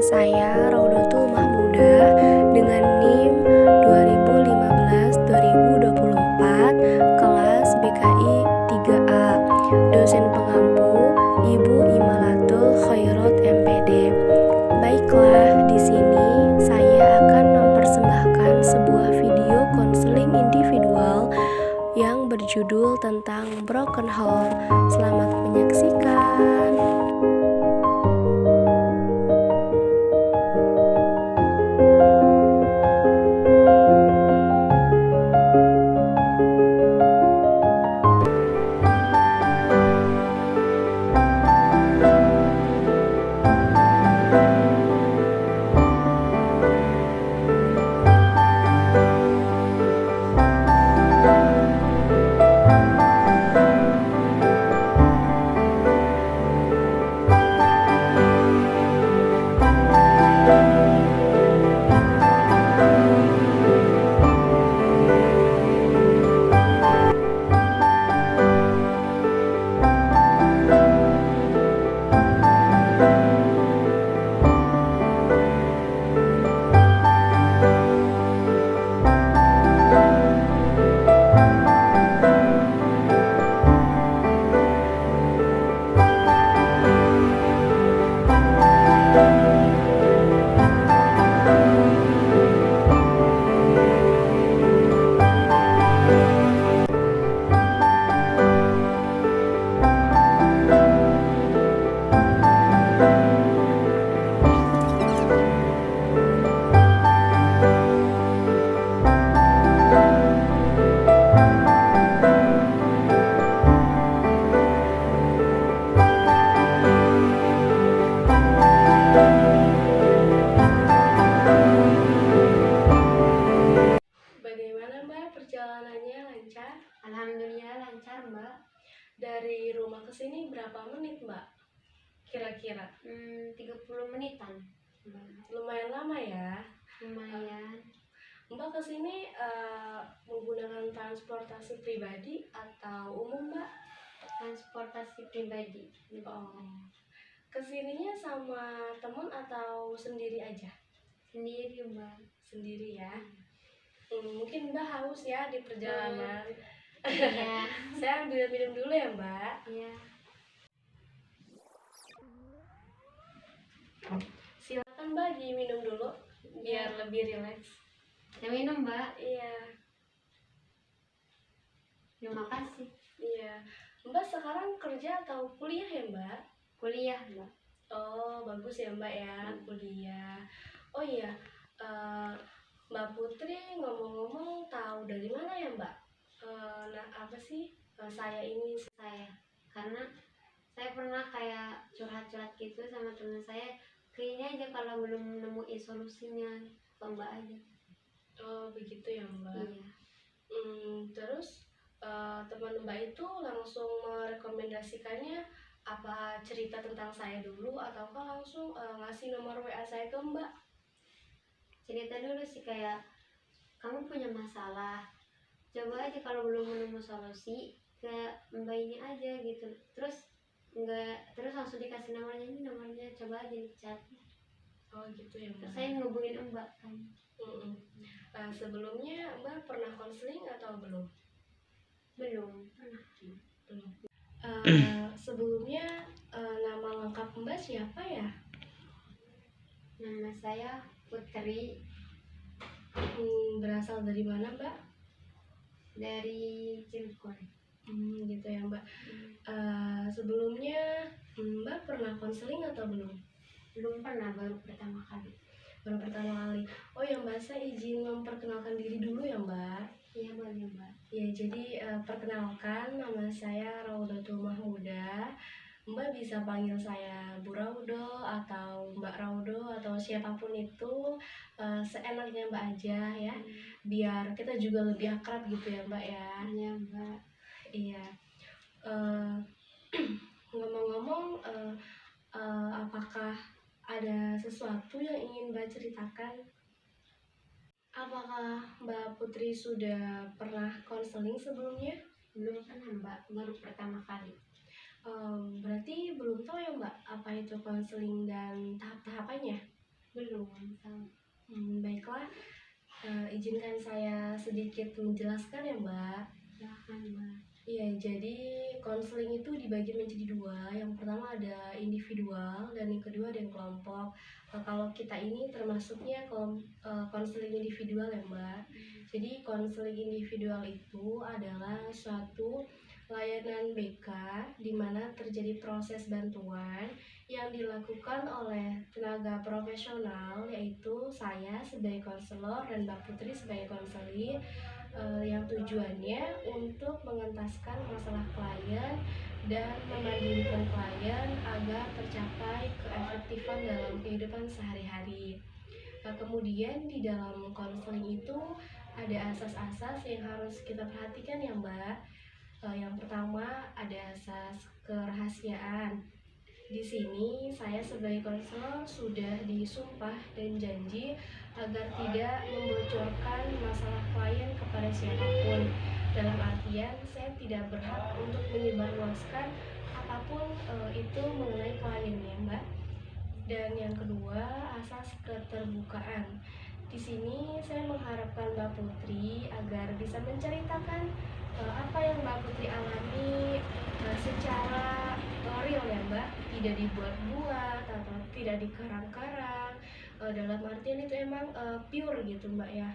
Saya Raudatul Mahmudah dengan NIM 2015-2024 kelas BKI 3A. Dosen pengampu Ibu Imalatul Khairat MPD. Baiklah, di sini saya akan mempersembahkan sebuah video konseling individual yang berjudul tentang broken home. Selamat menyaksikan. Bagaimana Mbak perjalanannya, lancar? Alhamdulillah lancar, Mbak. Dari rumah ke sini berapa menit Mbak? Kira-kira? 30 menitan, Mbak. Lumayan lama ya. Lumayan. Mbak ke sini menggunakan transportasi pribadi atau umum Mbak? Transportasi pribadi. Oh. Kesininya sama teman atau sendiri aja? Sendiri, Mbak. Sendiri ya. Mungkin Mbak haus ya di perjalanan. Iya. Saya ambil minum dulu ya Mbak. Iya. Silakan Mbak diminum dulu biar lebih rileks. Saya minum, Mbak. Iya. Terima kasih. Iya. Mbak sekarang kerja atau kuliah ya Mbak? Kuliah, Mbak. Oh bagus ya Mbak ya, kuliah. Oh iya, Mbak Putri ngomong-ngomong tahu dari mana ya Mbak? Nah apa sih saya ini? Karena saya pernah kayak curhat-curhat gitu sama teman saya. Kayaknya aja kalau belum nemuin solusinya ke Mbak aja. Oh begitu ya Mbak. Iya. Terus teman Mbak itu langsung merekomendasikannya apa cerita tentang saya dulu ataukah langsung ngasih nomor WA saya ke Mbak? Cerita dulu sih kayak kamu punya masalah. Coba aja kalau belum menemu solusi ke Mbak ini aja gitu. Terus langsung dikasih nomornya, ini nomornya, coba aja dicat. Oh gitu ya Mbak. Terus saya ngehubungin Mbak kan. Sebelumnya Mbak pernah konseling atau belum? Belum pernah. Belum. Sebelumnya nama lengkap Mbak siapa ya? Nama saya Putri. Berasal dari mana Mbak? Dari Cilegon. Gitu ya Mbak. Sebelumnya Mbak pernah konseling atau belum? Belum pernah, baru pertama kali. Baru pertama kali. Oh ya Mbak, saya izin memperkenalkan diri dulu ya Mbak. Iya boleh Mbak. Ya jadi perkenalkan, nama saya Raudatul Mahmudah. Mbak bisa panggil saya Bu Raudo atau Mbak Raudo atau siapapun itu, seenaknya Mbak aja ya. Biar kita juga lebih akrab gitu ya Mbak ya. Iya Mbak. Iya. Ngomong-ngomong, apakah ada sesuatu yang ingin Mbak ceritakan? Apakah Mbak Putri sudah pernah konseling sebelumnya? Belum pernah Mbak, baru pertama kali. Berarti belum tahu ya Mbak apa itu konseling dan tahap-tahapannya? belum tahu. Baiklah, izinkan saya sedikit menjelaskan ya Mbak. Silahkan Mbak. Iya, jadi konseling itu dibagi menjadi dua. Yang pertama ada individual dan yang kedua ada yang kelompok. Kalau kita ini termasuknya konseling individual ya Mbak. Jadi konseling individual itu adalah suatu layanan BK di mana terjadi proses bantuan yang dilakukan oleh tenaga profesional, yaitu saya sebagai konselor dan Mbak Putri sebagai konseli, yang tujuannya untuk mengentaskan masalah klien dan memandirikan klien agar tercapai keefektifan dalam kehidupan sehari-hari. Kemudian di dalam konseling itu ada asas-asas yang harus kita perhatikan ya Mbak. Yang pertama ada asas kerahasiaan. Di sini saya sebagai konselor sudah disumpah dan janji agar tidak membocorkan masalah klien kepada siapapun. Dalam artian saya tidak berhak untuk menyebarluaskan apapun itu mengenai kliennya, Mbak. Dan yang kedua, asas keterbukaan. Di sini saya mengharapkan Mbak Putri agar bisa menceritakan apa yang Mbak Putri alami secara real ya Mbak, tidak dibuat-buat atau tidak dikarang-karang. Dalam artian itu emang pure gitu Mbak ya.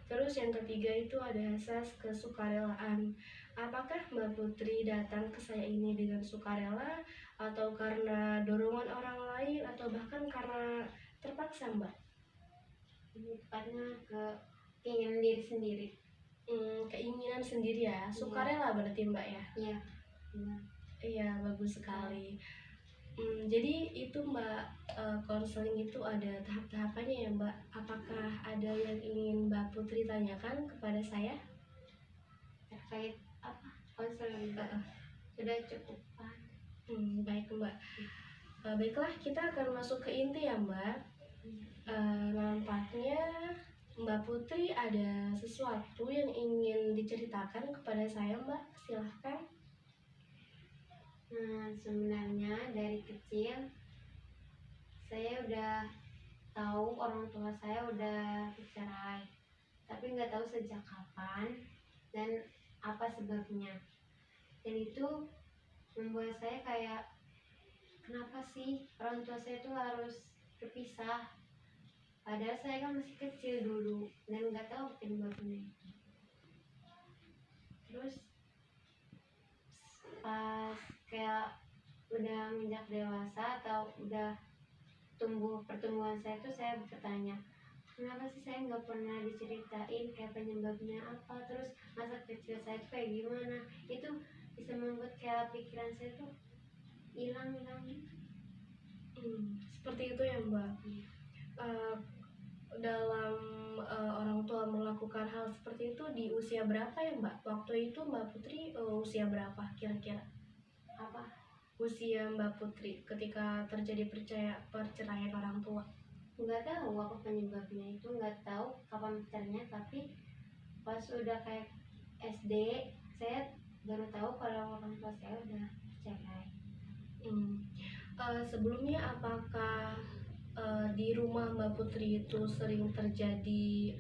Terus yang ketiga itu ada asas kesukarelaan. Apakah Mbak Putri datang ke saya ini dengan sukarela atau karena dorongan orang lain atau bahkan karena terpaksa Mbak? Ini tepatnya ke keinginan diri sendiri. Keinginan sendiri ya, sukarela berarti Mbak ya? Iya. Iya, bagus sekali. Jadi itu Mbak, konseling itu ada tahap-tahapannya ya Mbak. Apakah ada yang ingin Mbak Putri tanyakan kepada saya? Terkait apa konseling sudah cukup Pak. Baik Mbak. Baiklah, kita akan masuk ke inti ya Mbak. Nampaknya Mbak Putri ada sesuatu yang ingin diceritakan kepada saya Mbak. Silahkan. Sebenarnya dari kecil saya udah tahu orang tua saya udah bercerai, tapi nggak tahu sejak kapan dan apa sebabnya. Dan itu membuat saya kayak, kenapa sih orang tua saya tuh harus berpisah? Padahal saya kan masih kecil dulu dan nggak tahu penyebabnya. Terus pas kayak udah menjak dewasa atau udah pertumbuhan saya tuh saya bertanya, kenapa sih saya nggak pernah diceritain kayak penyebabnya apa, terus masa kecil saya tuh kayak gimana. Itu bisa membuat kayak pikiran saya tuh hilang gitu. Seperti itu ya Mbak. Dalam orang tua melakukan hal seperti itu di usia berapa ya Mbak? Waktu itu Mbak Putri usia berapa kira-kira? Apa? Usia Mbak Putri ketika terjadi perceraian orang tua? Nggak tahu apa penyebabnya, itu nggak tahu kapan perceraiannya, tapi pas udah kayak SD saya baru tahu kalau orang tua saya udah bercerai. Sebelumnya apakah di rumah Mbak Putri itu sering terjadi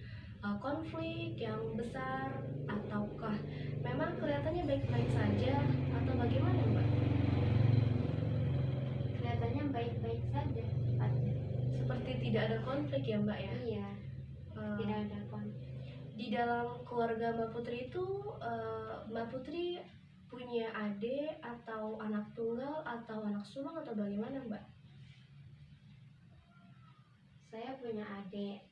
konflik yang besar, ataukah memang kelihatannya baik-baik saja atau bagaimana Mbak? Kelihatannya baik-baik saja tepatnya. Seperti tidak ada konflik ya Mbak ya? Iya, tidak ada konflik. Di dalam keluarga Mbak Putri itu Mbak Putri punya adik atau anak tunggal atau anak sulung atau bagaimana Mbak? Saya punya adik.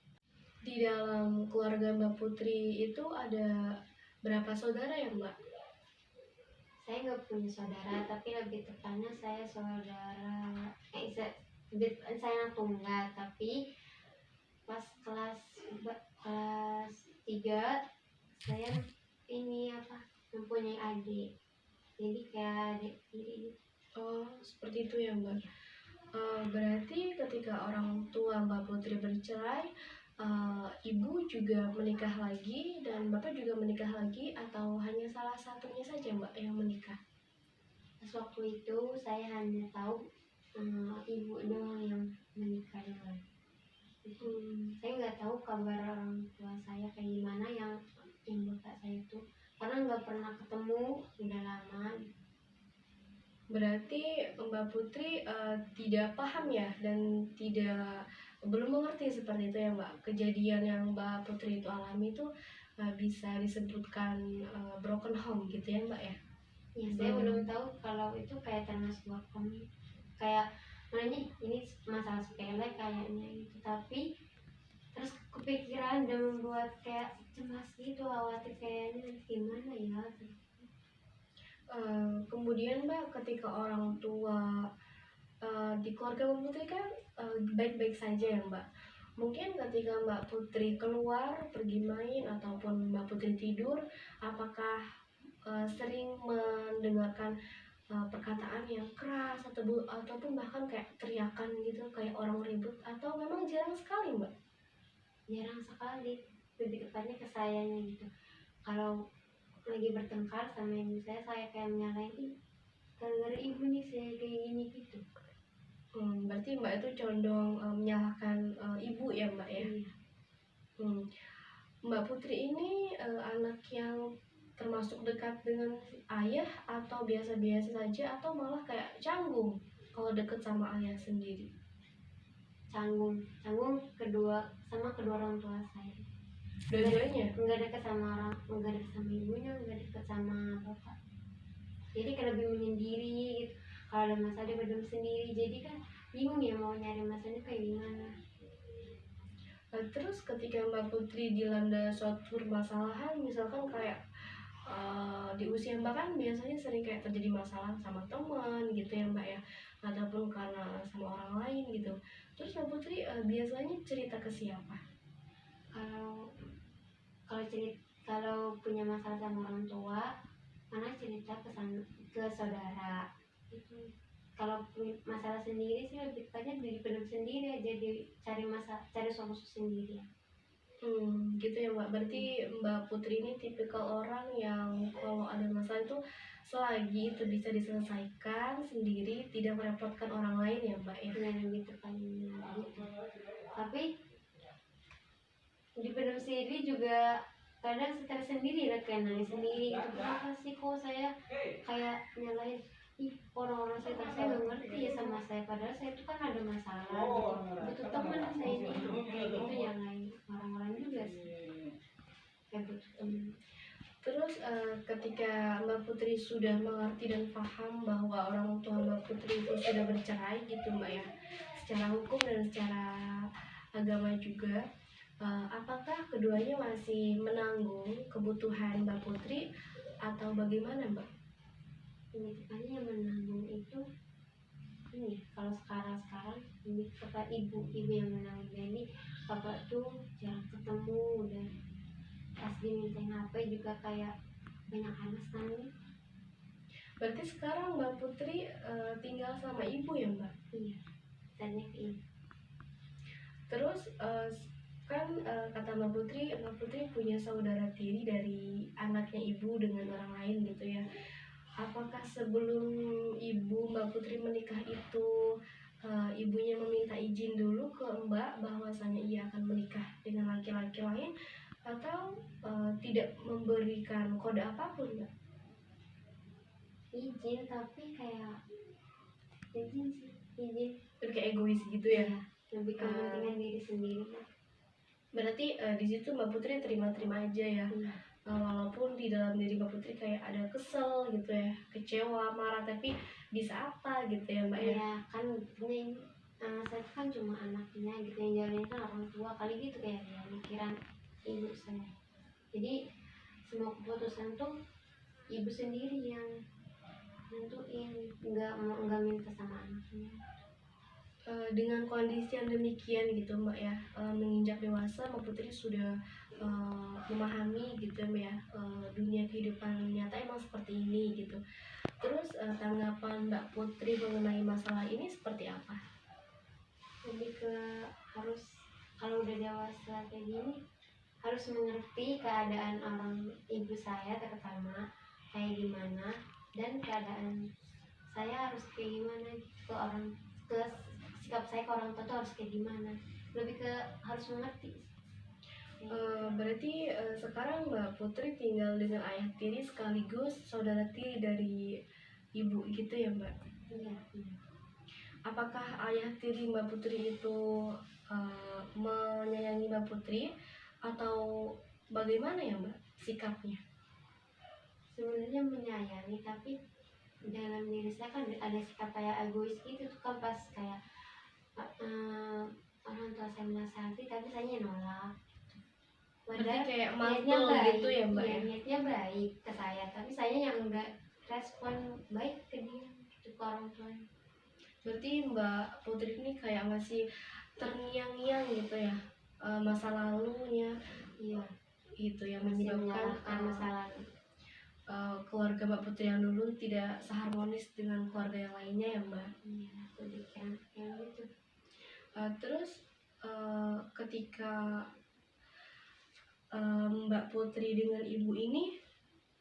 Di dalam keluarga Mbak Putri itu ada berapa saudara ya Mbak? Saya nggak punya saudara, tapi lebih tepatnya saya anak tunggal, tapi pas kelas 3 saya mempunyai adik, jadi kayak adik tiri. Oh, seperti itu ya Mbak. Berarti ketika orang tua Mbak Putri bercerai, ibu juga menikah lagi dan bapak juga menikah lagi, atau hanya salah satunya saja Mbak yang menikah? Pas waktu itu saya hanya tahu ibu doang yang menikah duluan. saya nggak tahu kabar orang tua saya kayak gimana yang bapak saya itu, karena nggak pernah ketemu udah lama. Berarti Mbak Putri tidak paham ya dan belum mengerti seperti itu ya Mbak. Kejadian yang Mbak Putri itu alami itu bisa disebutkan broken home gitu ya Mbak ya. Ya saya belum tahu kalau itu kayak termasuk broken, kayak makanya ini masalah sepele kayaknya gitu, tapi terus kepikiran dan membuat kayak cemas gitu, khawatir kayaknya gimana ya. Kemudian Mbak, ketika orang tua di keluarga Mbak Putri kan baik-baik saja ya Mbak. Mungkin ketika Mbak Putri keluar pergi main ataupun Mbak Putri tidur, apakah sering mendengarkan perkataan yang keras ataupun bahkan kayak teriakan gitu kayak orang ribut, atau memang jarang sekali Mbak? Jarang sekali, lebih tepatnya ke sayanya gitu. Kalau lagi bertengkar sama ibu saya kayak menyalahin, ih gara-gara ibu nih saya kayak gini gitu. Berarti Mbak itu condong menyalahkan ibu ya Mbak ya? Iya. Mbak Putri ini anak yang termasuk dekat dengan ayah atau biasa-biasa saja atau malah kayak canggung kalau deket sama ayah sendiri? Canggung kedua orang tua saya. Dua-duanya? Nggak dekat sama orang, nggak dekat sama ibunya, nggak dekat sama bapak. Jadi kayak lebih menyendiri gitu. Kalau ada masalah dia berdua sendiri, jadi kan bingung ya mau nyari masalahnya kayak gimana. Terus ketika Mbak Putri dilanda suatu permasalahan, misalkan kayak di usia Mbak kan biasanya sering kayak terjadi masalah sama teman gitu ya Mbak ya, ataupun karena sama orang lain gitu. Terus Mbak Putri biasanya cerita ke siapa? Kalau kalau punya masalah sama orang tua, mana cerita ke saudara itu. Kalau masalah sendiri sih lebih tepatnya dipendam sendiri aja, cari solusi sendiri. Gitu ya Mbak. Berarti Mbak Putri ini tipikal orang yang kalau ada masalah itu selagi itu bisa diselesaikan sendiri, tidak merepotkan orang lain ya Mbak ya. Lebih tepatnya gitu. Tapi dipendam sendiri juga kadang stres sendiri lah, kayak nangis sendiri gitu. Kenapa sih kok saya kayak nyalain, ih orang-orang sekitar saya nggak ngerti ya sama saya, padahal saya itu kan ada masalah gitu, butuh teman saya ini kayak gitu, yang lain orang-orang juga sih kayak butuh teman. Terus ketika Mbak Putri sudah mengerti dan paham bahwa orang tua Mbak Putri itu sudah bercerai gitu Mbak ya, secara hukum dan secara agama juga, apakah keduanya masih menanggung kebutuhan Mbak Putri atau bagaimana Mbak? Makanya yang menanggung itu ini, kalau sekarang lebih kepada ibu yang menanggung. Jadi bapak tuh jarang ketemu, udah pas dimintain HP juga kayak banyak alasan. Berarti sekarang Mbak Putri tinggal sama ibu ya Mbak? Iya, tanya ke ibu. Terus kan kata Mbak Putri punya saudara tiri dari anaknya ibu dengan orang lain gitu ya. Apakah sebelum ibu Mbak Putri menikah itu ibunya meminta izin dulu ke Mbak bahwasanya ia akan menikah dengan laki-laki lain, atau tidak memberikan kode apapun Mbak? Izin, tapi kayak izin Jadi kayak egois gitu ya? lebih kepentingan diri sendiri. Berarti di situ Mbak Putri terima-terima aja ya? Walaupun di dalam diri Mbak Putri kayak ada kesel gitu ya, kecewa, marah, tapi bisa apa gitu ya Mbak ya? Iya kan, ini saya kan cuma anaknya gitu, yang jalanin kan orang tua kali gitu, kayak ya pikiran ibu saya. Jadi semua keputusan tuh ibu sendiri yang nentuin, nggak minta sama anaknya. Dengan kondisi yang demikian gitu Mbak ya, menginjak dewasa Mbak Putri sudah memahami gitu ya, dunia kehidupan nyata emang seperti ini gitu. Terus tanggapan Mbak Putri mengenai masalah ini seperti apa? Lebih ke harus, kalau udah dewasa kayak gini, harus mengerti keadaan orang ibu saya terutama kayak gimana, dan keadaan saya harus kayak gimana ke sikap saya ke orang tua tuh harus kayak gimana. lebih ke harus mengerti. Berarti sekarang Mbak Putri tinggal dengan ayah tiri sekaligus saudara tiri dari ibu gitu ya Mbak? Iya, iya. Apakah ayah tiri Mbak Putri itu menyayangi Mbak Putri atau bagaimana ya Mbak sikapnya? Sebenarnya menyayangi, tapi dalam diri saya kan ada sikap kayak egois gitu tuh kan, pas kayak orang tua saya menasihati tapi saya nolak. Berarti Padahal kayak niatnya mantul baik, gitu ya Mbak iya, ya? niatnya baik ke saya, tapi saya yang enggak respon baik ke dia, gitu, ke orang tuanya. Berarti Mbak Putri ini kayak masih terngiang-ngiang gitu ya, masa lalunya Iya, itu yang masih menyebabkan menyalahkan masa lalu. keluarga Mbak Putri yang dulu tidak seharmonis dengan keluarga yang lainnya ya Mbak. Iya, lebih kayak gitu. Terus ketika Mbak Putri dengan ibu ini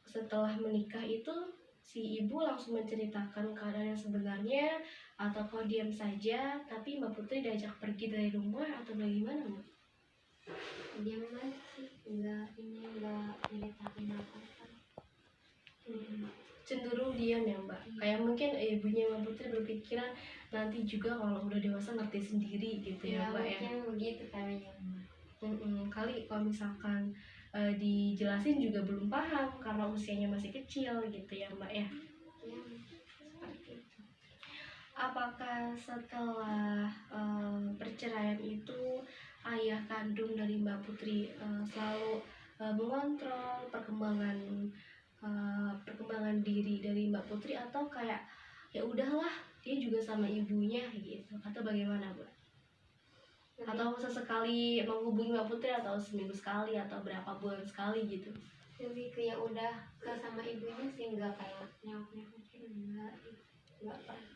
setelah menikah itu si ibu langsung menceritakan keadaan yang sebenarnya atau kok diam saja tapi Mbak Putri diajak pergi dari rumah atau bagaimana Mbak? Diam aja sih, enggak nyeritain apa-apa. Cenderung diam ya Mbak. Kayak mungkin ibunya Mbak Putri berpikiran nanti juga kalau udah dewasa ngerti sendiri gitu ya Mbak ya. Mungkin begitu kalinya. Kali kalau misalkan dijelasin juga belum paham karena usianya masih kecil gitu ya Mbak ya. Ya, seperti itu. Apakah setelah perceraian itu ayah kandung dari Mbak Putri selalu mengontrol perkembangan diri dari Mbak Putri atau kayak ya udahlah dia juga sama ibunya gitu atau bagaimana Mbak? Atau sesekali menghubungi Mbak Putri atau seminggu sekali atau berapa bulan sekali gitu? Lebih ke ya udah ke sama ibunya sih, nggak kayak nyokap-nyokokin, nggak pernah.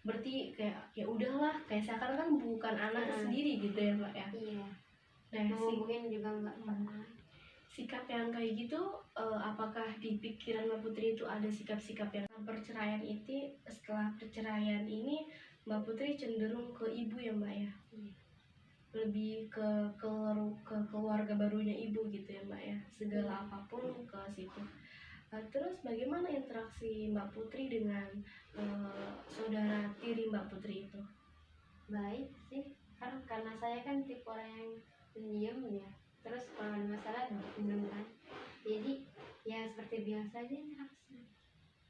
Berarti kayak ya udahlah kayak seakan kan bukan anak sendiri gitu ya Mbak ya. Iya, Nah, ngomongin juga nggak pernah. sikap yang kayak gitu apakah di pikiran Mbak Putri itu ada sikap-sikap yang perceraian itu setelah perceraian ini Mbak Putri cenderung ke ibu ya Mbak ya? Iya. Lebih ke keluarga barunya ibu gitu ya Mbak ya, segala apapun ke situ. Terus bagaimana interaksi Mbak Putri dengan saudara tiri Mbak Putri itu? Baik sih, karena saya kan tipe orang yang pendiam ya, terus kalau ada masalah diem kan, jadi ya seperti biasa aja interaksi.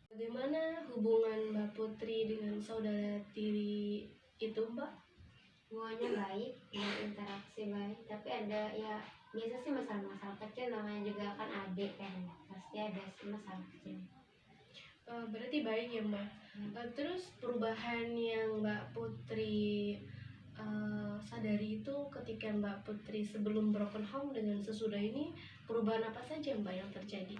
Bagaimana hubungan Mbak Putri dengan saudara tiri itu Mbak? Hubungannya baik, ya interaksi baik, tapi ada ya biasa sih masalah-masalah kecil, namanya juga kan adik kan, pasti ada sih masalah kecil. Berarti baik ya Mbak. Terus perubahan yang Mbak Putri sadari itu ketika Mbak Putri sebelum broken home dengan sesudah ini perubahan apa saja Mbak yang terjadi?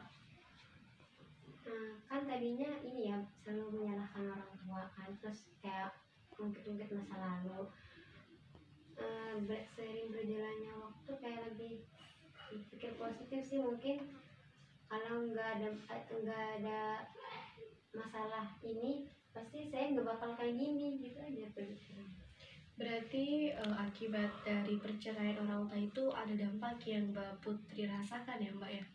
Kan tadinya ini ya selalu menyalahkan orang tua kan, terus kayak ungkit-ungkit masa lalu. Seiring berjalannya waktu kayak lebih pikir positif sih, mungkin kalau nggak ada masalah ini pasti saya nggak bakal kayak gini gitu aja berpikiran. Berarti akibat dari perceraian orang tua itu ada dampak yang Mbak Putri rasakan ya Mbak ya?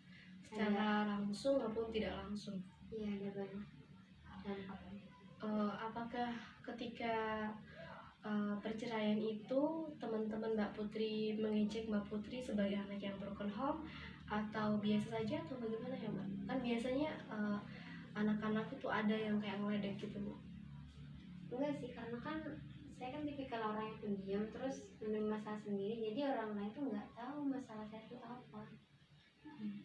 Secara langsung maupun tidak langsung. Iya, ada banyak dampaknya. Apakah ketika perceraian itu teman-teman Mbak Putri mengejek Mbak Putri sebagai anak yang broken home atau biasa saja atau bagaimana ya Mbak? Kan biasanya anak-anak itu ada yang kayak ngeledek gitu Mbak. Enggak sih, karena kan saya kan tipikal orang yang pendiam, terus menemui masalah sendiri, jadi orang lain tuh nggak tahu masalah saya itu apa.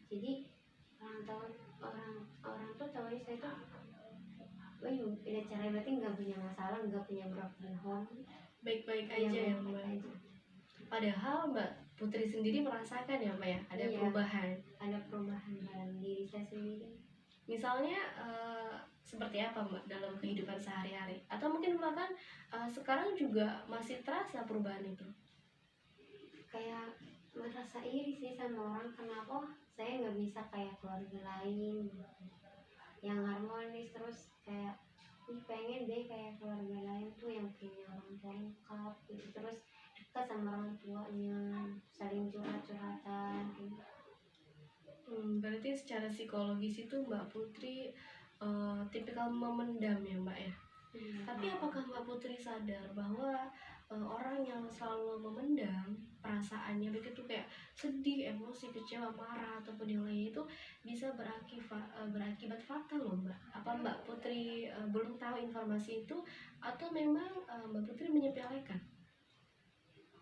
Jadi orang tuh tahunya saya tuh udah cerai berarti nggak punya masalah, nggak punya broken home, Baik-baik aja ya Mbak. Padahal Mbak Putri sendiri merasakan ya Mbak ya ada perubahan. Ada perubahan dalam diri saya sendiri. Misalnya seperti apa Mbak dalam kehidupan sehari-hari? Atau mungkin bahkan sekarang juga masih terasa perubahan itu? Kayak merasa iri sih sama orang, kenapa saya nggak bisa kayak keluarga lain yang harmonis, terus kayak pengen deh kayak keluarga lain tuh yang punya orang tua lengkap gitu, terus dekat sama orang tuanya, saling curhat-curhatan gitu. Berarti secara psikologis itu Mbak Putri tipikal memendam ya Mbak ya. Tapi apakah Mbak Putri sadar bahwa orang yang selalu memendam perasaannya begitu kayak sedih, emosi, kecewa, marah ataupun yang lain itu bisa berakibat fatal loh Mbak. Apa Mbak Putri belum tahu informasi itu atau memang Mbak Putri menyepelekan?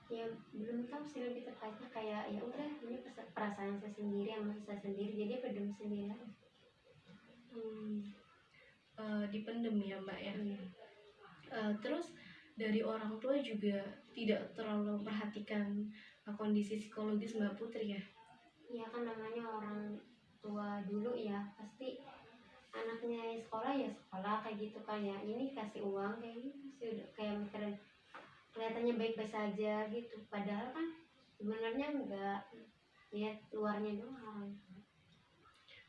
Ya belum tahu sih, lebih tepatnya kayak ya udah ini perasaan saya sendiri, emosi saya sendiri, jadi pendem sendiri aja. Hmm, dipendem ya Mbak ya. Iya. Terus dari orang tua juga tidak terlalu memperhatikan kondisi psikologis Mbak Putri ya. Ya kan namanya orang tua dulu ya, pasti anaknya sekolah ya sekolah kayak gitu kan ya, ini kasih uang kayak gitu sih, udah kayak mikirin kelihatannya baik-baik saja gitu, padahal kan sebenarnya enggak, lihat luarnya doang.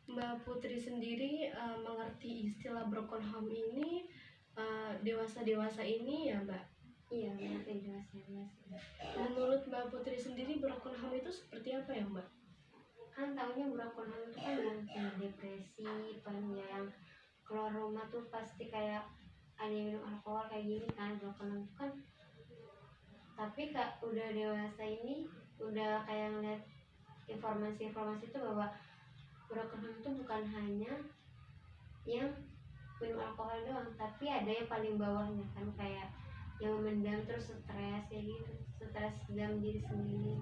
Mbak Putri sendiri mengerti istilah broken home ini dewasa-dewasa ini ya Mbak. Iya ngerti, jelas jelas. Menurut Mbak Putri sendiri broken home itu seperti apa ya Mbak? Kan tahunya broken home itu kan yang kayak depresi kan ya, yang keluar rumah tuh pasti kayak ada yang minum alkohol kayak gini kan, broken home itu kan. Tapi kak udah dewasa ini udah kayak ngeliat informasi-informasi itu bahwa broken home itu bukan hanya yang minum alkohol doang, tapi ada yang paling bawahnya kan, kayak yang memendam terus stres kayak gitu, stres dalam diri sendiri,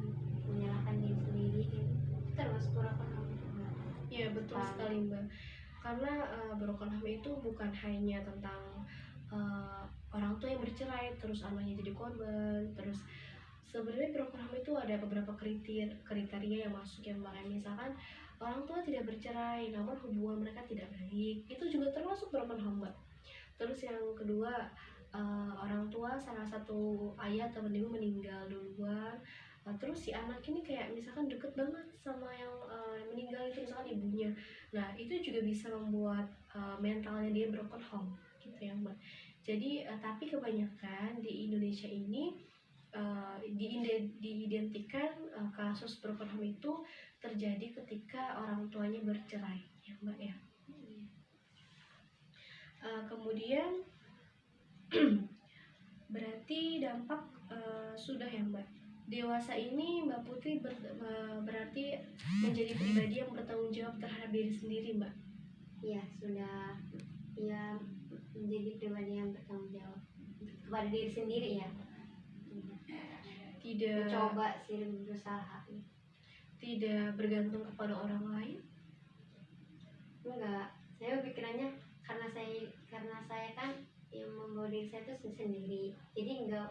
menyalahkan diri sendiri gitu. Itu termasuk broken home juga. Iya betul sekali Mbak. Karena broken home itu bukan hanya tentang orang tua yang bercerai terus anaknya jadi korban, terus sebenarnya broken home itu ada beberapa kriteria yang masuk ya Mbak. Misalkan orang tua tidak bercerai namun hubungan mereka tidak baik, itu juga termasuk broken home Mbak. Terus yang kedua, orang tua salah satu ayah atau ibu meninggal duluan. Terus si anak ini kayak misalkan deket banget sama yang meninggal itu, misalkan ibunya. Nah itu juga bisa membuat mentalnya dia broken home gitu ya Mbak. Jadi tapi kebanyakan di Indonesia ini diidentikan kasus broken home itu terjadi ketika orang tuanya bercerai ya Mbak ya. Kemudian berarti dampak sudah ya Mbak. Dewasa ini Mbak Putri berarti menjadi pribadi yang bertanggung jawab terhadap diri sendiri Mbak. Iya sudah, ya menjadi pribadi yang bertanggung jawab kepada diri sendiri ya. Tidak Mencoba sih, berusaha. Tidak bergantung kepada orang lain. Enggak, saya pikirannya karena saya kan yang membawa diri saya itu sendiri, jadi enggak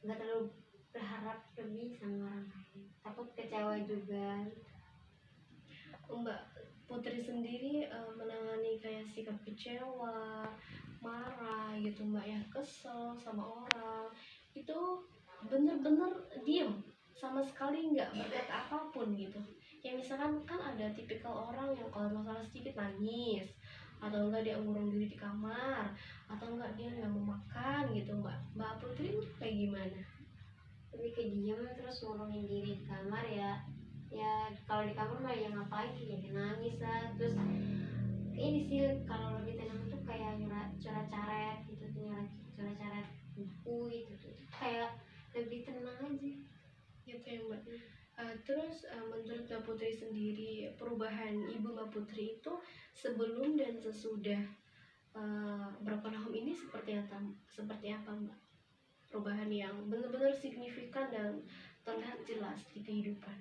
terlalu berharap lebih sama orang lain, takut kecewa juga. Mbak Putri sendiri menangani kayak sikap kecewa, marah gitu Mbak ya, kesel sama orang itu bener-bener diem, sama sekali nggak berkata apapun gitu. Ya misalkan kan ada tipikal orang yang kalau masalah sedikit nangis, atau enggak dia ngurung diri di kamar, atau enggak dia nggak mau makan gitu Mbak. Mbak Putri kayak gimana? Lebih ke diem terus ngurungin diri di kamar ya. Ya kalau di kamar mah ya ngapain, jadi nangis lah. Terus ini sih kalau lebih tenang tuh kayak coret-coret gitu tuh, coret-coret buku itu tuh kayak lebih tenang aja Gitu ya Mbak. Terus menurut Mbak Putri sendiri, perubahan ibu Mbak Putri itu sebelum dan sesudah broken home ini seperti apa Mbak? Perubahan yang benar-benar signifikan dan terlihat jelas di kehidupan.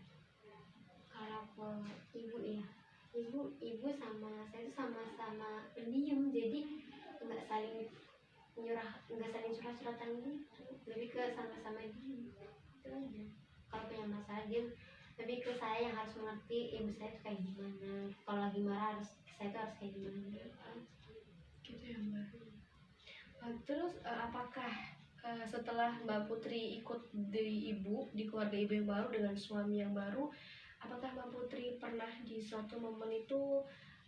kalau ke ibu ya, ibu sama saya tuh sama-sama pendiam, jadi nggak saling curhat-curhatan gitu, lebih ke sama-sama diem itu aja. Kalau punya masalah dia lebih ke saya yang harus mengerti ibu saya tuh kayak gimana, kalau lagi marah saya tuh harus kayak gimana Gitu ya Mbak. Terus apakah setelah Mbak Putri ikut di keluarga ibu yang baru dengan suami yang baru, apakah Mbak Putri pernah di suatu momen itu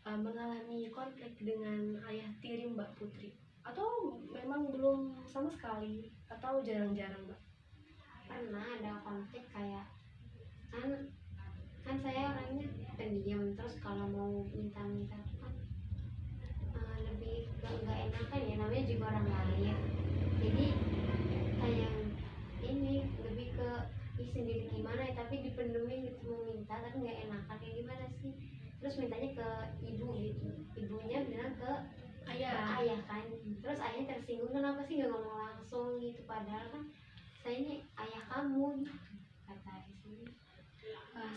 mengalami konflik dengan ayah tiri Mbak Putri? Atau memang belum sama sekali? Atau jarang-jarang Mbak? pernah ada konflik kayak kan kan saya orangnya pendiam, terus kalau mau minta-minta tuh kan lebih nggak enakan ya, namanya juga orang lain. Jadi kayak ini lebih ke sendiri gimana ya, tapi dipendemin gitu, mau minta tapi nggak enakan kayak gimana sih. Terus mintanya ke ibu gitu, ibunya bilang ke ayah kan, terus ayahnya tersinggung, kenapa sih nggak ngomong langsung gitu, padahal kan saya ini ayah kamu gitu, kata ayah sih.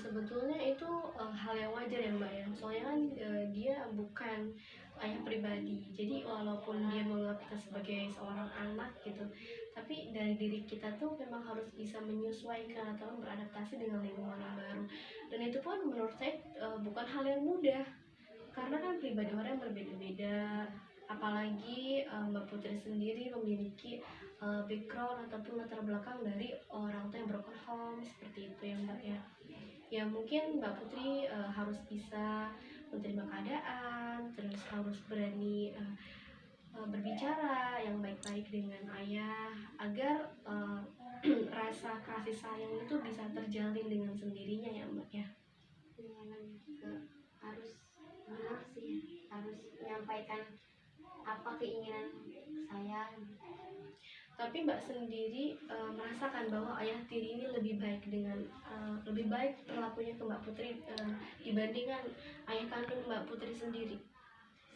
Sebetulnya itu hal yang wajar ya Mbak ya, soalnya kan dia bukan ayah pribadi, jadi walaupun dia menganggap kita sebagai seorang anak gitu, tapi dari diri kita tuh memang harus bisa menyesuaikan atau beradaptasi dengan lingkungan yang baru. Dan itu pun menurut saya bukan hal yang mudah, karena kan pribadi orang berbeda-beda, apalagi Mbak Putri sendiri memiliki background ataupun latar belakang dari orang tua yang broken home seperti itu ya Mbak ya. Ya mungkin Mbak Putri harus bisa menerima keadaan, terus harus berani berbicara yang baik-baik dengan ayah agar rasa kasih sayang itu bisa terjalin dengan sendirinya ya Mbak ya. Harus benar sih, harus menyampaikan apa keinginan saya. Tapi Mbak sendiri merasakan bahwa ayah tiri ini lebih baik dengan lebih baik perlakunya ke Mbak Putri dibandingkan ayah kandung Mbak Putri sendiri.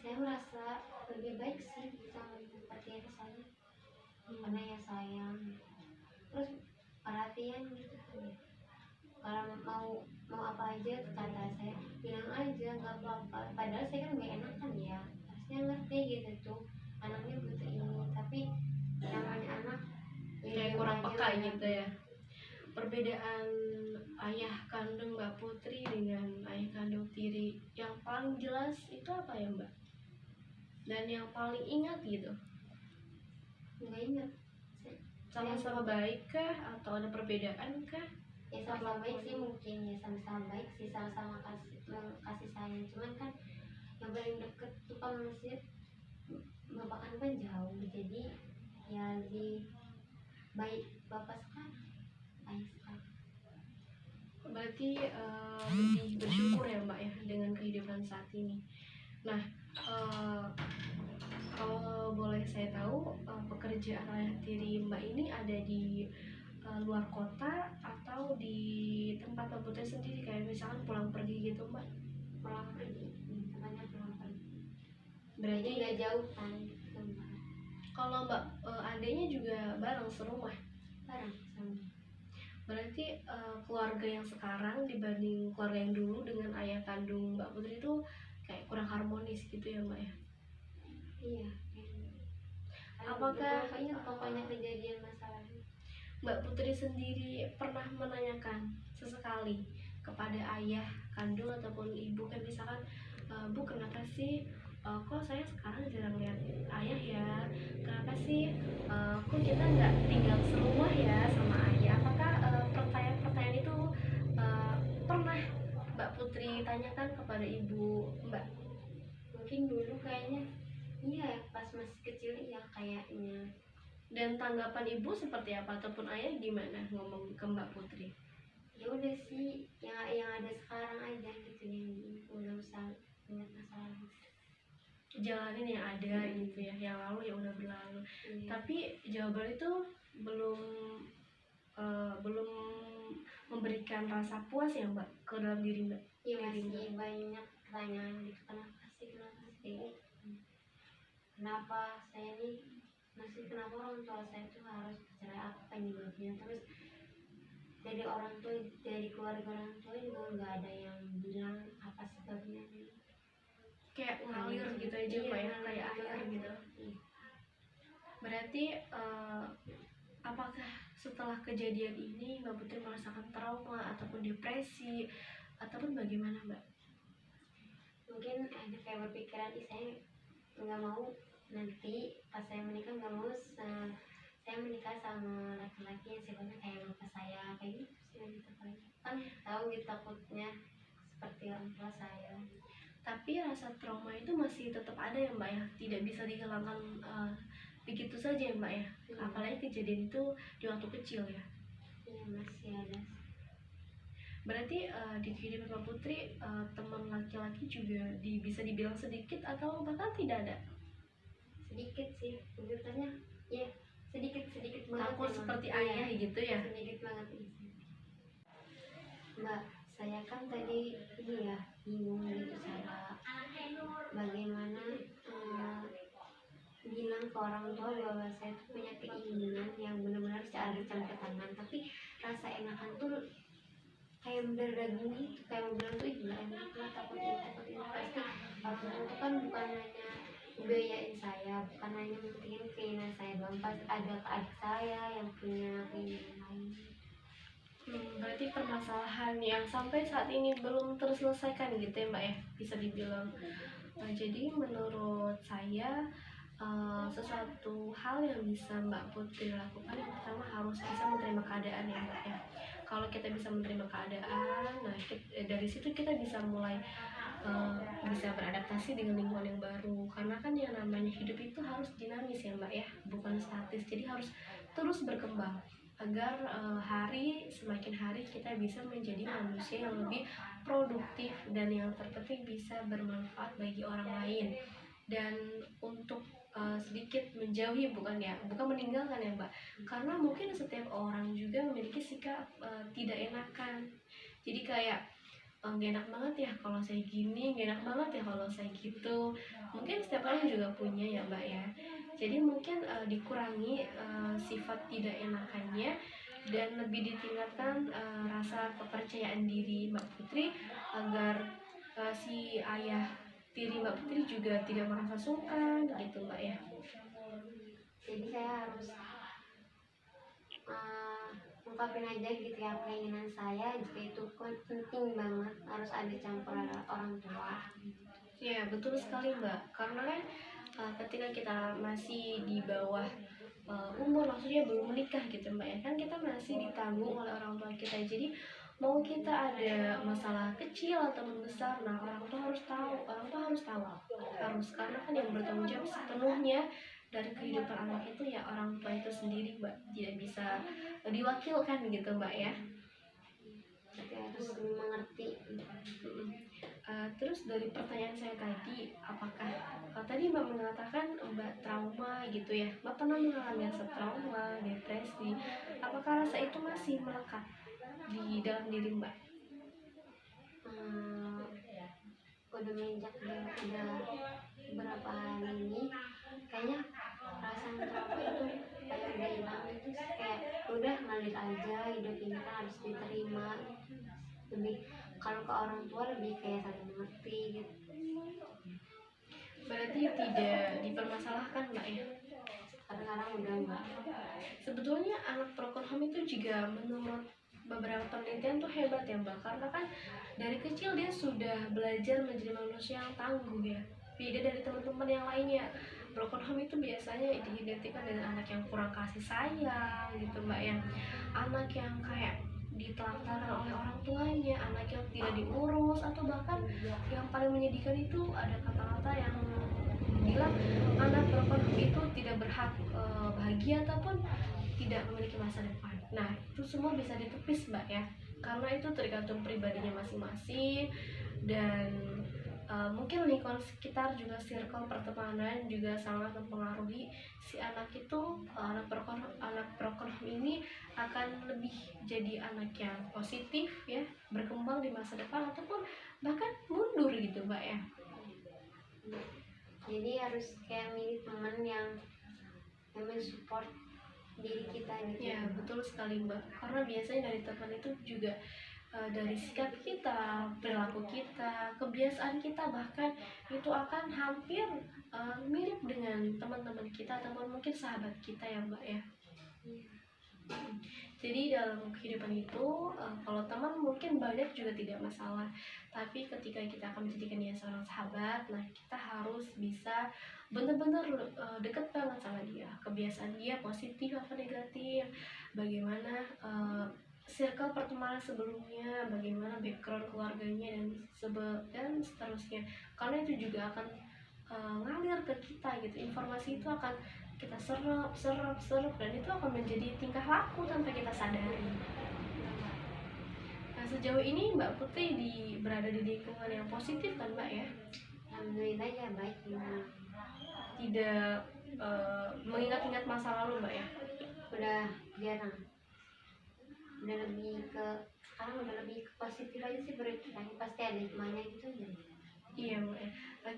Saya merasa lebih baik sih sama seperti ayah saya, karena ya sayang, terus perhatian gitu kan ya. Kalau mau apa aja kata saya bilang aja nggak apa-apa, padahal saya kan nggak enakan ya, harusnya ngerti gitu tuh anaknya butuh ini, tapi namanya anak Kayak kurang peka gitu ya. Perbedaan ayah kandung Mbak Putri dengan ayah kandung tiri yang paling jelas itu apa ya Mbak? Dan yang paling ingat gitu? nggak ingat. Sama-sama baik kah atau ada perbedaan kah? Ya sama-sama baik sih, mungkin ya sama-sama baik sih, sama-sama kasih sayang, cuman kan yang paling deket tuh kan masih bapak kan jauh, jadi ya lebih baik bapak sekarang, ayah sekarang. Berarti lebih bersyukur ya Mbak ya dengan kehidupan saat ini. Nah, kalau boleh saya tahu pekerjaan ayah tiri Mbak ini ada di luar kota atau di tempat Mbak Putri sendiri, kayak misalkan pulang pergi gitu Mbak? Pulang pergi, temannya pulang pergi, Berarti jadi nggak jauh kan sama kalau Mbak adanya juga bareng serumah. bareng sama. Berarti keluarga yang sekarang dibanding keluarga yang dulu dengan ayah kandung Mbak Putri itu kayak kurang harmonis gitu ya Mbak ya? Iya. Apakah pokoknya kejadian masalahnya. Mbak Putri sendiri pernah menanyakan sesekali kepada ayah kandung ataupun ibu, kan misalkan Bu kenapa sih kok saya sekarang jarang lihat ayah ya, kenapa sih kok kita nggak tinggal serumah ya sama ayah? Apakah pertanyaan-pertanyaan itu pernah Mbak Putri tanyakan kepada ibu Mbak? Mungkin dulu kayaknya iya, pas masih kecil ya kayaknya. Dan tanggapan ibu seperti apa ataupun ayah gimana ngomong ke Mbak Putri? Ya udah sih, yang ada sekarang aja gitu, yang udah usah ingat masalah. Jalanin yang ada gitu ya, yang lalu ya udah berlalu. Iya. Tapi jawaban itu belum belum memberikan rasa puas ya Mbak ke dalam diri Mbak? Iya, Diri masih Mbak. banyak pertanyaan gitu, kenapa sih kenapa saya nih masih, kenapa orang tua saya tuh harus bercerai, apa penyebabnya, terus dari orang tua, dari keluarga orang tua juga nggak ada yang bilang apa sebabnya. Kayak ngalir gitu aja Mbak ya, kayak air gitu. Berarti apakah setelah kejadian ini Mbak Putri merasakan trauma ataupun depresi ataupun bagaimana Mbak? Mungkin ada kayak berpikiran, saya nggak mau nanti pas saya menikah, nggak mau saya menikah sama laki-laki yang sifatnya kayak bapak saya, kayak gitu sih, gitu kan tahu gitu takutnya seperti orang tua saya. Tapi rasa trauma itu masih tetap ada ya Mbak ya, tidak bisa dihilangkan begitu saja ya Mbak ya. Apalagi kejadian itu di waktu kecil ya. Ya masih ada. Berarti di kehidupan Mbak Putri teman laki-laki juga bisa dibilang sedikit atau bahkan tidak ada? Sedikit sih sebutannya, ya sedikit sedikit banget. Takut seperti ayah gitu ya? Sedikit banget. Mbak, saya kan tadi ini ya bingung gitu cara bagaimana bilang ke orang tua bahwa saya tuh punya keinginan yang benar-benar secara campur tangan, tapi rasa enakan tuh kayak bener daging gitu, kayak mau bilang tuh ih nggak enak lah, takut ini pasti orang tua itu kan bukan hanya biayain saya, bukan hanya mentingin keinginan saya doang, pasti ada adik saya yang punya keinginan lain. Berarti permasalahan yang sampai saat ini belum terselesaikan gitu ya Mbak ya, bisa dibilang. Jadi menurut saya sesuatu hal yang bisa Mbak Putri lakukan yang pertama harus bisa menerima keadaan ya Mbak ya. Kalau kita bisa menerima keadaan, nah dari situ kita bisa mulai bisa beradaptasi dengan lingkungan yang baru. Karena kan yang namanya hidup itu harus dinamis ya Mbak ya, bukan statis. Jadi harus terus berkembang agar semakin hari kita bisa menjadi manusia yang lebih produktif dan yang terpenting bisa bermanfaat bagi orang lain. Dan untuk sedikit menjauhi bukan meninggalkan ya Mbak, karena mungkin setiap orang juga memiliki sikap tidak enakan. Jadi kayak gak enak banget ya kalau saya gini, gak enak banget ya kalau saya gitu. Mungkin setiap orang juga punya ya Mbak ya. Jadi mungkin dikurangi sifat tidak enakannya dan lebih ditingkatkan rasa kepercayaan diri Mbak Putri agar si ayah tiri Mbak Putri juga tidak merasa sungkan gitu Mbak ya. Jadi saya harus ungkapin aja gitu ya keinginan saya, jika itu penting banget harus ada campur orang tua. Ya betul sekali Mbak, karena kan ketika kita masih di bawah umur, maksudnya belum menikah gitu Mbak ya, kan kita masih ditanggung oleh orang tua kita. Jadi mau kita ada masalah kecil atau besar, nah orang tua harus tahu, harus, karena kan yang bertanggung jawab sepenuhnya dari kehidupan anak itu ya orang tua itu sendiri Mbak, tidak bisa diwakilkan gitu Mbak ya. Jadi harus mengerti. Terus dari pertanyaan saya tadi, apakah tadi Mbak mengatakan Mbak trauma gitu ya, Mbak pernah mengalami rasa trauma, depresi, apakah rasa itu masih melekat di dalam diri Mbak? Udah menginjak udah beberapa hari ini, kayaknya perasaan trauma itu kayak udah hilang, itu kayak udah ngalir aja, hidup ini kan harus diterima. Lebih kalau ke orang tua lebih kayak saling mengerti gitu. Berarti tidak dipermasalahkan Mbak ya? Sekarang udah enggak. Sebetulnya anak broken home itu juga menurut beberapa penelitian tuh hebat ya Mbak, karena kan dari kecil dia sudah belajar menjadi manusia yang tangguh ya, beda dari teman-teman yang lainnya. Broken home itu biasanya diidentikan dengan anak yang kurang kasih sayang gitu Mbak ya, anak yang kayak ditelantarkan oleh orang tuanya, anak yang tidak diurus, atau bahkan yang paling menyedihkan itu ada kata-kata yang bilang anak broken home itu tidak berhak bahagia ataupun tidak memiliki masa depan. Nah itu semua bisa ditepis Mbak ya, karena itu tergantung pribadinya masing-masing. Dan mungkin lingkungan sekitar juga, circle pertemanan juga sangat mempengaruhi si anak itu. Anak broken home ini akan lebih jadi anak yang positif ya, berkembang di masa depan ataupun bahkan mundur gitu Mbak ya. Jadi harus kayak milih teman yang mensupport diri kita gitu. Ya betul sekali Mbak, karena biasanya dari teman itu juga dari sikap kita, perilaku kita, kebiasaan kita, bahkan itu akan hampir mirip dengan teman-teman kita ataupun mungkin sahabat kita ya Mbak ya. Jadi dalam kehidupan itu kalau teman mungkin banyak juga tidak masalah, tapi ketika kita akan menjadikan dia seorang sahabat, nah kita harus bisa benar-benar dekat banget sama dia, kebiasaan dia positif atau negatif, bagaimana circle pertemanan sebelumnya, bagaimana background keluarganya dan seterusnya, karena itu juga akan ngalir ke kita gitu, informasi itu akan kita serap dan itu akan menjadi tingkah laku tanpa kita sadari. sejauh ini Mbak Putri berada di lingkungan yang positif kan Mbak ya? Alhamdulillah ya baik gimana. Tidak mengingat-ingat masa lalu Mbak ya? Udah jarang, udah lebih ke sekarang udah lebih ke positif aja sih, beritanya pasti ada hikmahnya gitu aja. Iya Mbak ya.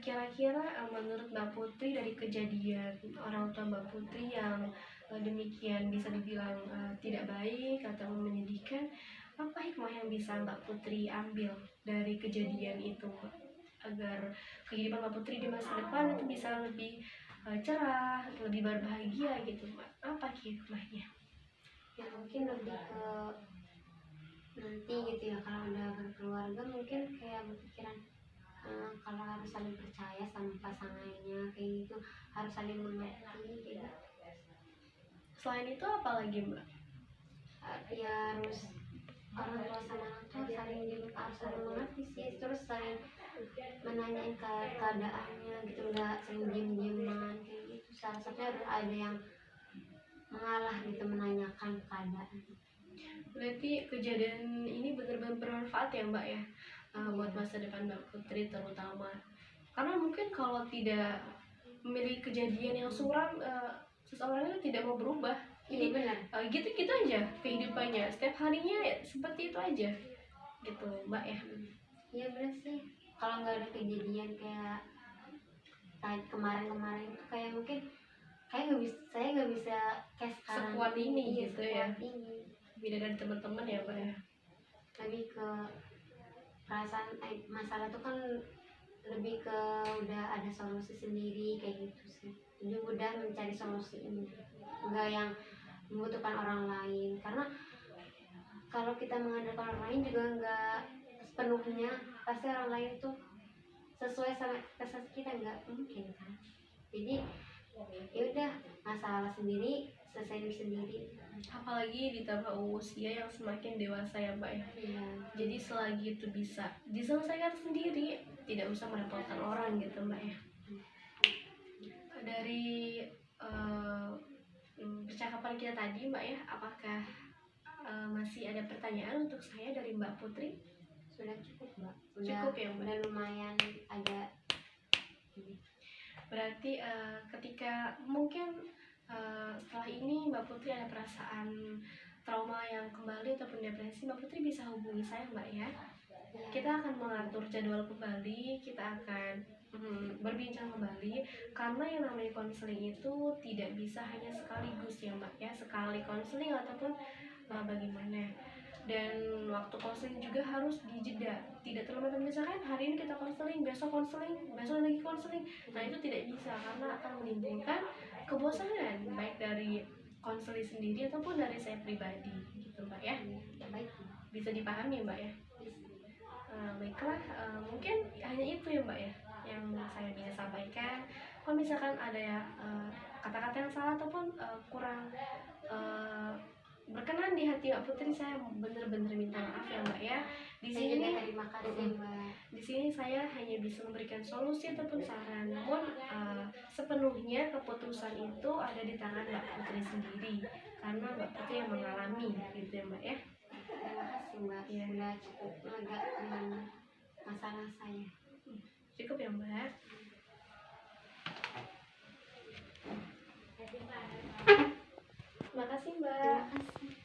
Kira-kira menurut Mbak Putri dari kejadian orang tua Mbak Putri yang demikian bisa dibilang tidak baik atau menyedihkan, apa hikmah yang bisa Mbak Putri ambil dari kejadian itu Mbak? Agar kehidupan Mbak Putri di masa depan itu bisa lebih cerah, lebih berbahagia gitu Mbak. Apa hikmahnya? Ya mungkin lebih ke nanti gitu ya, kalau udah berkeluarga mungkin kayak berpikiran kalau harus saling percaya sama pasangannya kayak gitu, harus saling mengerti kayak gitu. Selain itu apa lagi Mbak? Ya harus orang tua sama anak tua harus saling mengerti sih, terus saling menanyain keadaannya gitu, nggak saling diem-dieman kayak gitu. Salah satunya harus ada yang mengalah gitu, menanyakan keadaan. Berarti kejadian ini benar-benar bermanfaat ya Mbak ya, buat masa depan Mbak Putri terutama. Karena mungkin kalau tidak memiliki kejadian yang suram, seseorang itu tidak mau berubah. Ini benar. Gitu-gitu aja kehidupannya, setiap harinya ya seperti itu aja, gitu Mbak ya. Iya benar sih, kalau nggak ada kejadian kayak kemarin-kemarin itu kayak mungkin kayak saya nggak bisa kayak sekarang Sekuat ini gitu ya. sekuat ini. Beda dari teman-teman ya Mbak ya. Lebih ke perasaan masalah tuh kan lebih ke udah ada solusi sendiri kayak gitu sih, jadi udah mencari solusi ini, enggak yang membutuhkan orang lain. Karena kalau kita mengandalkan orang lain juga enggak sepenuhnya pasti orang lain tuh sesuai sama ekspektasi kita, enggak mungkin kan. Jadi ya udah, masalah sendiri selesai sendiri. Apalagi ditambah usia yang semakin dewasa ya Mbak ya. Iya. Jadi selagi itu bisa diselesaikan sendiri, tidak usah merepotkan orang gitu Mbak ya. Dari percakapan kita tadi Mbak ya, apakah masih ada pertanyaan untuk saya dari Mbak Putri? Sudah cukup Mbak, Cukup ya Mbak. udah lumayan ada. Berarti ketika mungkin setelah ini Mbak Putri ada perasaan trauma yang kembali ataupun depresi, Mbak Putri bisa hubungi saya Mbak ya. Kita akan mengatur jadwal kembali, kita akan berbincang kembali, karena yang namanya konseling itu tidak bisa hanya sekaligus ya Mbak ya, sekali konseling ataupun bagaimana. Dan waktu konseling juga harus dijeda, tidak terlalu misalkan hari ini kita konseling, besok lagi konseling. Nah itu tidak bisa, karena akan menimbulkan kebosanan baik dari konseling sendiri ataupun dari saya pribadi gitu Mbak ya. Baik, Bisa dipahami Mbak ya. Baiklah, mungkin hanya itu ya Mbak ya yang saya bisa sampaikan. Kalau misalkan ada ya kata-kata yang salah ataupun kurang berkenan di hati Mbak Putri, saya benar-benar minta maaf ya Mbak ya. Di saya sini juga terima kasih Mbak. di sini saya hanya bisa memberikan solusi ataupun saran, namun sepenuhnya keputusan itu ada di tangan Mbak Putri sendiri, karena Mbak Putri yang mengalami gitu ya Mbak ya. Terima kasih Mbak, Iya. sudah cukup lega dengan masalah saya. Cukup ya Mbak. Terima kasih Mbak. Terima kasih.